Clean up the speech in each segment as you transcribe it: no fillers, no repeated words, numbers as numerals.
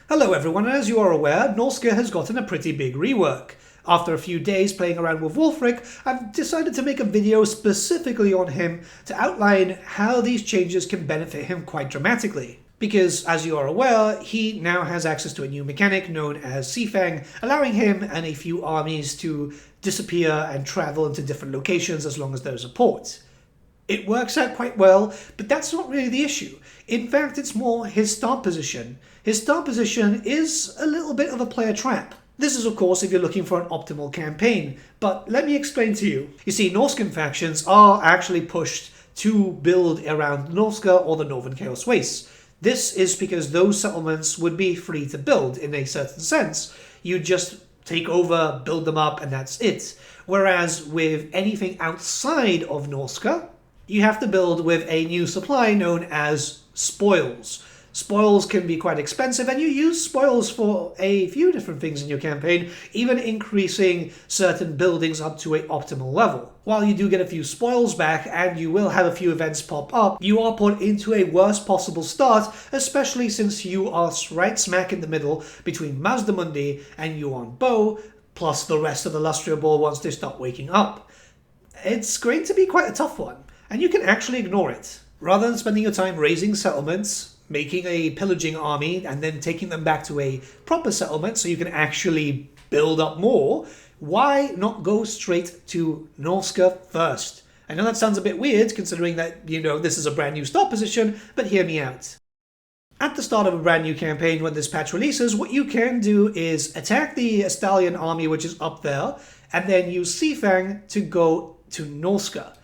Hello everyone, and as you are aware, Norska has gotten a pretty big rework. After a few days playing around with Wulfrik, I've decided to make a video specifically on him to outline how these changes can benefit him quite dramatically. Because, as you are aware, he now has access to a new mechanic known as Seafang, allowing him and a few armies to disappear and travel into different locations as long as there's a port. It works out quite well, but that's not really the issue. In fact, it's more his start position. His start position is a little bit of a player trap. This is, of course, if you're looking for an optimal campaign, but let me explain to you. You see, Norskan factions are actually pushed to build around Norska or the Northern Chaos Wastes. This is because those settlements would be free to build in a certain sense. You just take over, build them up, and that's it. Whereas with anything outside of Norska, you have to build with a new supply known as spoils. Spoils can be quite expensive, and you use spoils for a few different things in your campaign, even increasing certain buildings up to an optimal level. While you do get a few spoils back, and you will have a few events pop up, you are put into a worst possible start, especially since you are right smack in the middle between Mazdamundi and Yuan Bo, plus the rest of the Lustria Ball once they start waking up. It's going to be quite a tough one, and you can actually ignore it. Rather than spending your time raising settlements, making a pillaging army, and then taking them back to a proper settlement so you can actually build up more, why not go straight to Norska first? I know that sounds a bit weird considering that, this is a brand new start position, but hear me out. At the start of a brand new campaign when this patch releases, what you can do is attack the Estalian army which is up there, and then use Seafang to go to Norska.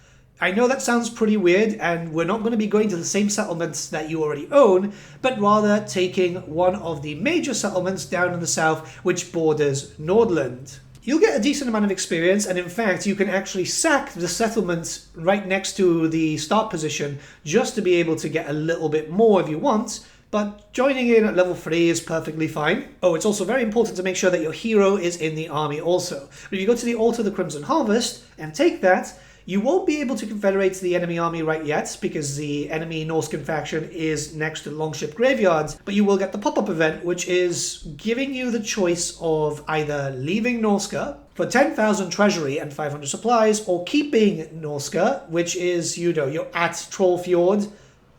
I know that sounds pretty weird, and we're not going to be going to the same settlements that you already own, but rather taking one of the major settlements down in the south which borders Nordland. You'll get a decent amount of experience, and in fact you can actually sack the settlement right next to the start position just to be able to get a little bit more if you want, but joining in at level 3 is perfectly fine. Oh, it's also very important to make sure that your hero is in the army also. But if you go to the Altar of the Crimson Harvest and take that, you won't be able to confederate the enemy army right yet, because the enemy Norskan faction is next to Longship Graveyard, but you will get the pop-up event, which is giving you the choice of either leaving Norska for 10,000 treasury and 500 supplies, or keeping Norska, which is, you're at Trollfjord.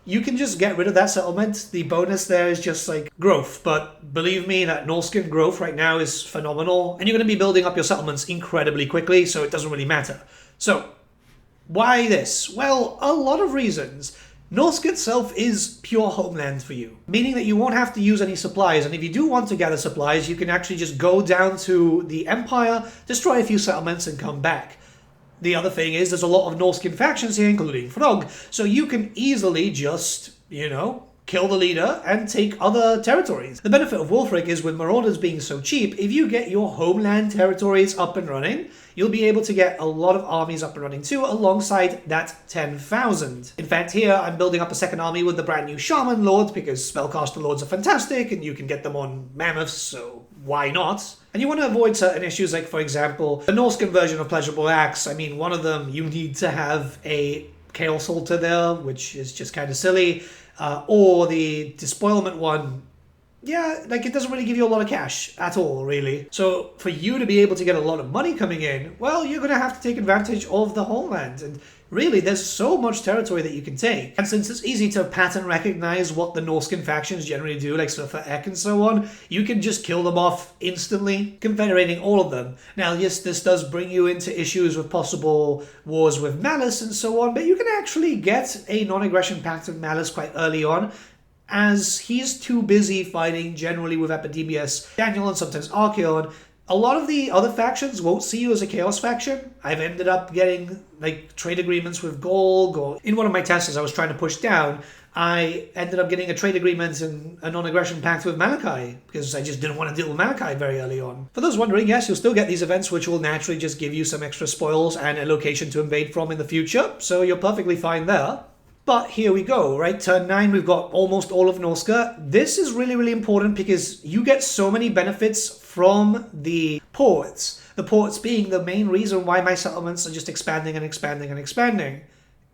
You can just get rid of that settlement. The bonus there is just like growth, but believe me, that Norskan growth right now is phenomenal, and you're going to be building up your settlements incredibly quickly, so it doesn't really matter. So, why this? Well, a lot of reasons. Norska itself is pure homeland for you, meaning that you won't have to use any supplies, and if you do want to gather supplies, you can actually just go down to the Empire, destroy a few settlements, and come back. The other thing is, there's a lot of Norskan factions here, including Frog, so you can easily just, kill the leader and take other territories. The benefit of Wulfrik is, with Marauders being so cheap, if you get your homeland territories up and running, you'll be able to get a lot of armies up and running too, alongside that 10,000. In fact, here I'm building up a second army with the brand new Shaman Lords, because Spellcaster Lords are fantastic and you can get them on Mammoths, so why not? And you want to avoid certain issues like, for example, the Norskan version of Pleasurable Acts. I mean, one of them, you need to have a Chaos Altar there, which is just kind of silly. Or the Despoilment one, it doesn't really give you a lot of cash at all, really. So for you to be able to get a lot of money coming in, well, you're going to have to take advantage of the homeland. And really, there's so much territory that you can take. And since it's easy to pattern recognize what the Norskan factions generally do, like Surfer Ek and so on, you can just kill them off instantly, confederating all of them. Now, yes, this does bring you into issues with possible wars with Malice and so on, but you can actually get a non-aggression pact with Malice quite early on, as he's too busy fighting generally with Epidemius, Daniel, and sometimes Archeon. A lot of the other factions won't see you as a Chaos faction. I've ended up getting trade agreements with Golg, or in one of my tests I was trying to push down, I ended up getting a trade agreement and a non-aggression pact with Malachi, because I just didn't want to deal with Malachi very early on. For those wondering, yes, you'll still get these events which will naturally just give you some extra spoils and a location to invade from in the future, so you're perfectly fine there. But here we go, right? Turn 9, we've got almost all of Norska. This is really, really important because you get so many benefits from the ports. The ports being the main reason why my settlements are just expanding and expanding and expanding.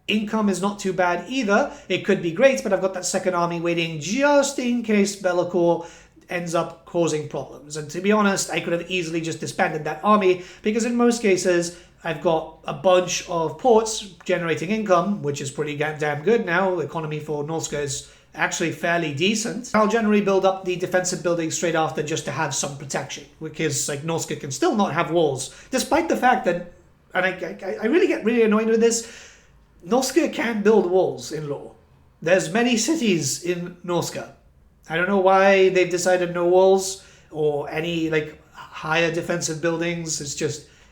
Income is not too bad either. It could be great, but I've got that second army waiting just in case Be'lakor ends up causing problems. And to be honest, I could have easily just disbanded that army, because in most cases, I've got a bunch of ports generating income, which is pretty damn good now. The economy for Norska is actually fairly decent. I'll generally build up the defensive buildings straight after just to have some protection, because like Norska can still not have walls, despite the fact that, and I really get really annoyed with this, Norska can build walls in lore. There's many cities in Norska. I don't know why they've decided no walls or any like higher defensive buildings.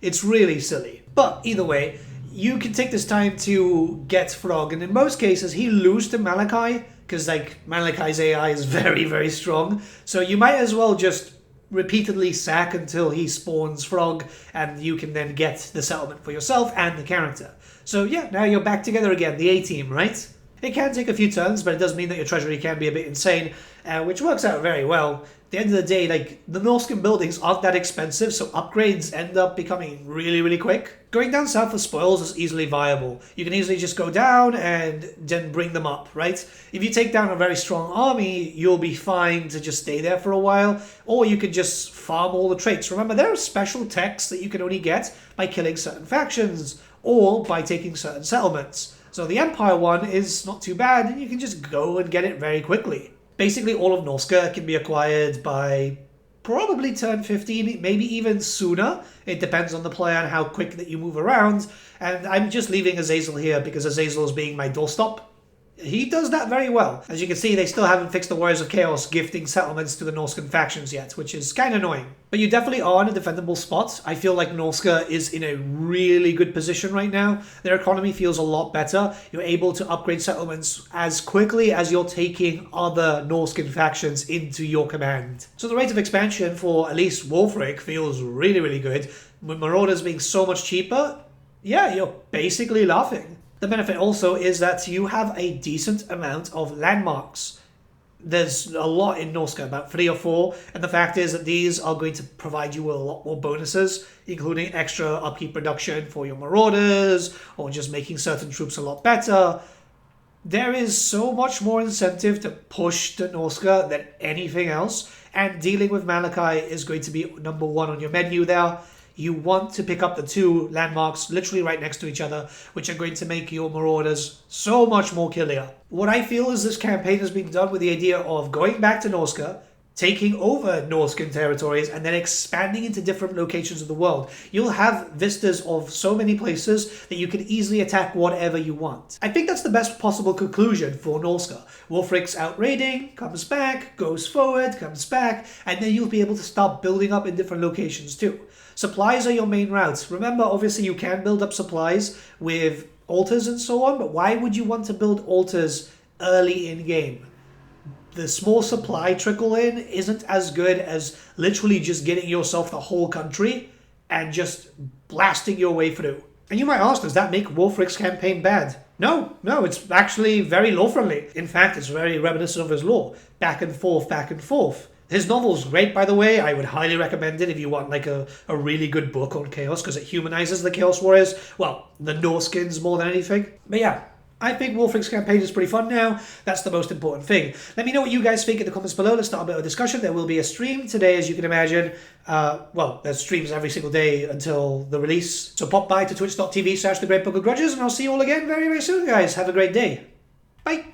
It's really silly. But either way, you can take this time to get Frog, and in most cases he loses to Malachi, because like Malachi's AI is very, very strong. So you might as well just repeatedly sack until he spawns Frog, and you can then get the settlement for yourself and the character. So yeah, now you're back together again, the A-team, right? It can take a few turns, but it does mean that your treasury can be a bit insane, which works out very well. At the end of the day, like, the Norskan buildings aren't that expensive, so upgrades end up becoming really, really quick. Going down south for spoils is easily viable. You can easily just go down and then bring them up, right? If you take down a very strong army, you'll be fine to just stay there for a while, or you could just farm all the traits. Remember, there are special techs that you can only get by killing certain factions, or by taking certain settlements. So the Empire one is not too bad, and you can just go and get it very quickly. Basically, all of Norska can be acquired by probably turn 15, maybe even sooner. It depends on the player and how quick that you move around. And I'm just leaving Azazel here because Azazel is being my doorstop. He does that very well. As you can see, they still haven't fixed the Warriors of Chaos gifting settlements to the Norskan factions yet, which is kind of annoying. But you definitely are in a defendable spot. I feel like Norska is in a really good position right now. Their economy feels a lot better. You're able to upgrade settlements as quickly as you're taking other Norskan factions into your command. So the rate of expansion for at least Wulfrik feels really, really good. With Marauders being so much cheaper, yeah, you're basically laughing. The benefit also is that you have a decent amount of landmarks. There's a lot in Norska, about 3 or 4, and the fact is that these are going to provide you with a lot more bonuses, including extra upkeep production for your Marauders, or just making certain troops a lot better. There is so much more incentive to push to Norska than anything else, and dealing with Malachi is going to be number 1 on your menu there. You want to pick up the 2 landmarks literally right next to each other, which are going to make your Marauders so much more killer. What I feel is this campaign has been done with the idea of going back to Norska, taking over Norskan territories, and then expanding into different locations of the world. You'll have vistas of so many places that you can easily attack whatever you want. I think that's the best possible conclusion for Norska. Wulfrik's out raiding, comes back, goes forward, comes back, and then you'll be able to start building up in different locations too. Supplies are your main routes. Remember, obviously you can build up supplies with altars and so on, but why would you want to build altars early in game? The small supply trickle in isn't as good as literally just getting yourself the whole country and just blasting your way through. And you might ask, does that make Wulfrik's campaign bad? No, it's actually very lore-friendly. In fact, it's very reminiscent of his lore. Back and forth, back and forth. His novel's great, by the way. I would highly recommend it if you want like a really good book on Chaos, because it humanizes the Chaos Warriors. Well, the Norskins more than anything. But yeah, I think Wulfrik's campaign is pretty fun now. That's the most important thing. Let me know what you guys think in the comments below. Let's start a bit of discussion. There will be a stream today, as you can imagine. Well, there's streams every single day until the release. So pop by to twitch.tv/thegreatbookofgrudges, and I'll see you all again very, very soon, guys. Have a great day. Bye.